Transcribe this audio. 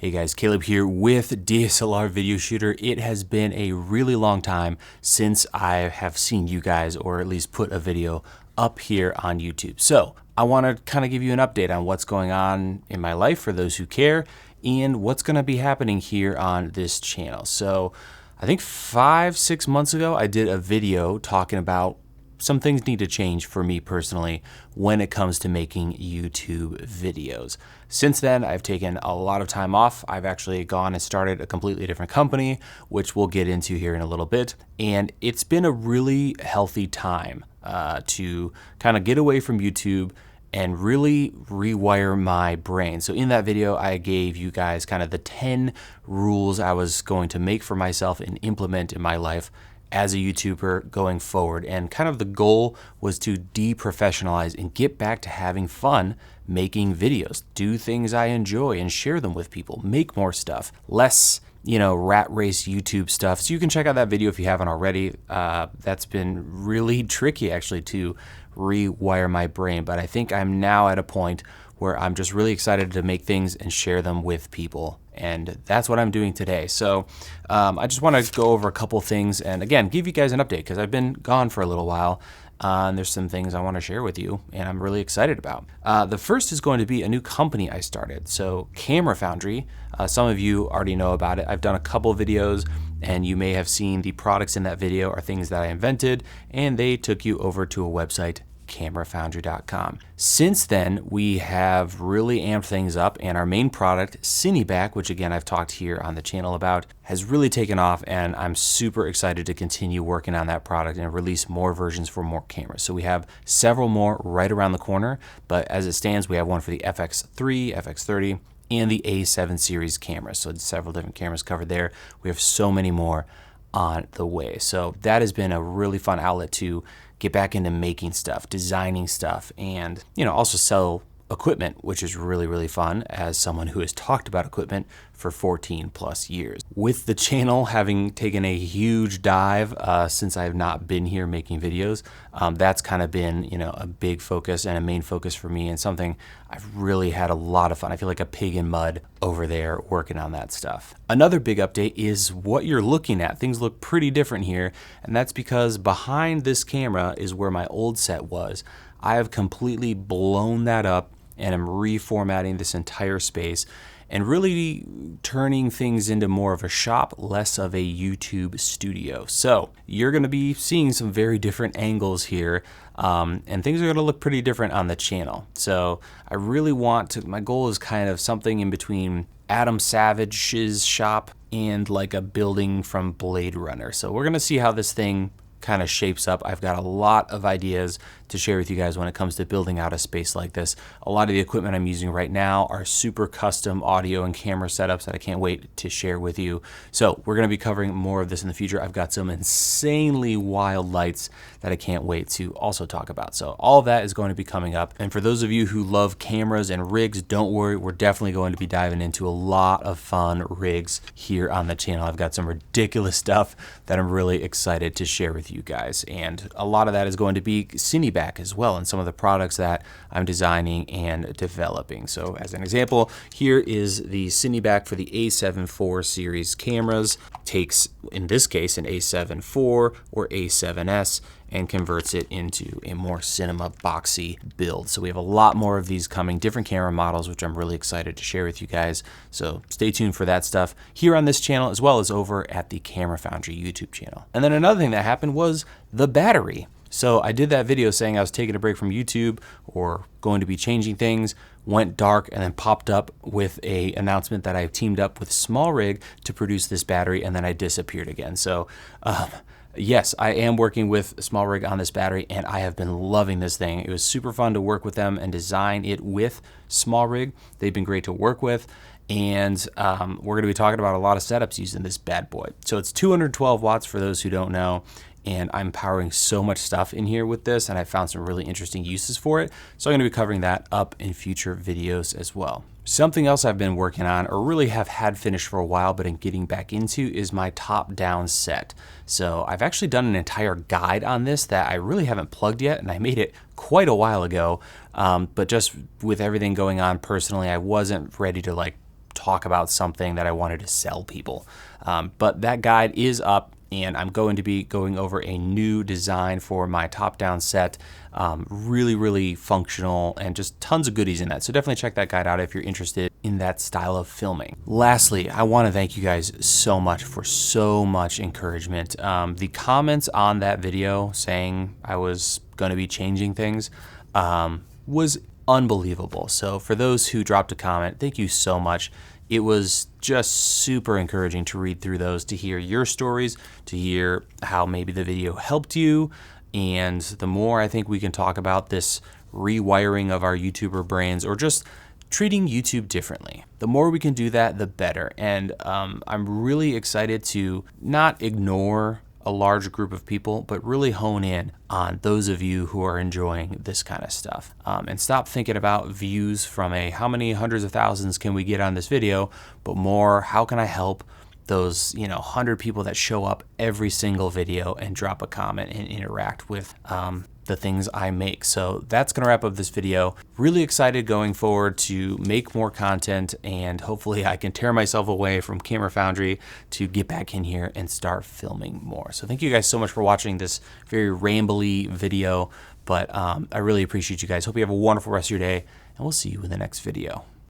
Hey guys, Caleb here with DSLR Video Shooter. It has been a really long time since I have seen you guys, or at least put a video up here on YouTube. So I want to kind of give you an update on what's going on in my life for those who care, and what's going to be happening here on this channel. So I think 5-6 months ago, I did a video talking about some things need to change for me personally when it comes to making YouTube videos. Since then, I've taken a lot of time off. I've actually gone and started a completely different company, which we'll get into here in a little bit. And it's been a really healthy time to kind of get away from YouTube and really rewire my brain. So in that video, I gave you guys kind of the 10 rules I was going to make for myself and implement in my life as a YouTuber going forward. And kind of the goal was to deprofessionalize and get back to having fun making videos, do things I enjoy and share them with people, make more stuff, less, rat race YouTube stuff. So you can check out that video if you haven't already. That's been really tricky actually to rewire my brain, but I think I'm now at a point where I'm just really excited to make things and share them with people. And that's what I'm doing today. So I just want to go over a couple things and again, give you guys an update because I've been gone for a little while. And there's some things I want to share with you and I'm really excited about. The first is going to be a new company I started. So Camera Foundry, some of you already know about it. I've done a couple videos and you may have seen the products in that video are things that I invented and they took you over to a website, camerafoundry.com. Since then, we have really amped things up and our main product, Cineback, which again I've talked here on the channel about, has really taken off and I'm super excited to continue working on that product and release more versions for more cameras. So we have several more right around the corner, but as it stands, we have one for the FX3, FX30, and the A7 series cameras. So several different cameras covered there. We have so many more on the way. So that has been a really fun outlet to get back into making stuff, designing stuff, and also sell equipment, which is really, really fun as someone who has talked about equipment for 14 plus years. With the channel having taken a huge dive since I have not been here making videos, that's kind of been a big focus and a main focus for me and something I've really had a lot of fun. I feel like a pig in mud over there working on that stuff. Another big update is what you're looking at. Things look pretty different here, and that's because behind this camera is where my old set was. I have completely blown that up and I'm reformatting this entire space and really turning things into more of a shop, less of a YouTube studio. So you're gonna be seeing some very different angles here and things are gonna look pretty different on the channel. So I really want to, my goal is kind of something in between Adam Savage's shop and like a building from Blade Runner. So we're gonna see how this thing kind of shapes up. I've got a lot of ideas to share with you guys when it comes to building out a space like this. A lot of the equipment I'm using right now are super custom audio and camera setups that I can't wait to share with you. So we're going to be covering more of this in the future. I've got some insanely wild lights that I can't wait to also talk about. So all of that is going to be coming up. And for those of you who love cameras and rigs, don't worry, we're definitely going to be diving into a lot of fun rigs here on the channel. I've got some ridiculous stuff that I'm really excited to share with you guys. And a lot of that is going to be Cineback as well, and some of the products that I'm designing and developing. So as an example, here is the Cineback for the A7 IV series cameras. Takes, in this case, an A7 IV or A7S and converts it into a more cinema boxy build. So we have a lot more of these coming, different camera models, which I'm really excited to share with you guys. So stay tuned for that stuff here on this channel, as well as over at the Camera Foundry YouTube channel. And then another thing that happened was the battery. So I did that video saying I was taking a break from YouTube or going to be changing things, went dark, and then popped up with a announcement that I teamed up with Small Rig to produce this battery, and then I disappeared again. So yes, I am working with Small Rig on this battery, and I have been loving this thing. It was super fun to work with them and design it with Small Rig. They've been great to work with. And we're going to be talking about a lot of setups using this bad boy. So it's 212 watts for those who don't know. And I'm powering so much stuff in here with this, and I found some really interesting uses for it. So I'm going to be covering that up in future videos as well. Something else I've been working on, or really have had finished for a while, but am getting back into, is my top-down set. So I've actually done an entire guide on this that I really haven't plugged yet, and I made it quite a while ago. But just with everything going on personally, I wasn't ready to talk about something that I wanted to sell people. But that guide is up, and I'm going to be going over a new design for my top-down set. Really, really functional and just tons of goodies in that. So definitely check that guide out if you're interested in that style of filming. Lastly, I want to thank you guys so much for so much encouragement. The comments on that video saying I was going to be changing things was unbelievable. So for those who dropped a comment, thank you so much. It was just super encouraging to read through those, to hear your stories, to hear how maybe the video helped you. And the more I think we can talk about this rewiring of our YouTuber brains, or just treating YouTube differently, the more we can do that, the better. And I'm really excited to not ignore a large group of people, but really hone in on those of you who are enjoying this kind of stuff, and stop thinking about views from a how many hundreds of thousands can we get on this video, but more how can I help those 100 people that show up every single video and drop a comment and interact with the things I make. So that's gonna wrap up this video. Really excited going forward to make more content, and hopefully I can tear myself away from Camera Foundry to get back in here and start filming more. So thank you guys so much for watching this very rambly video, but I really appreciate you guys. Hope you have a wonderful rest of your day, and we'll see you in the next video.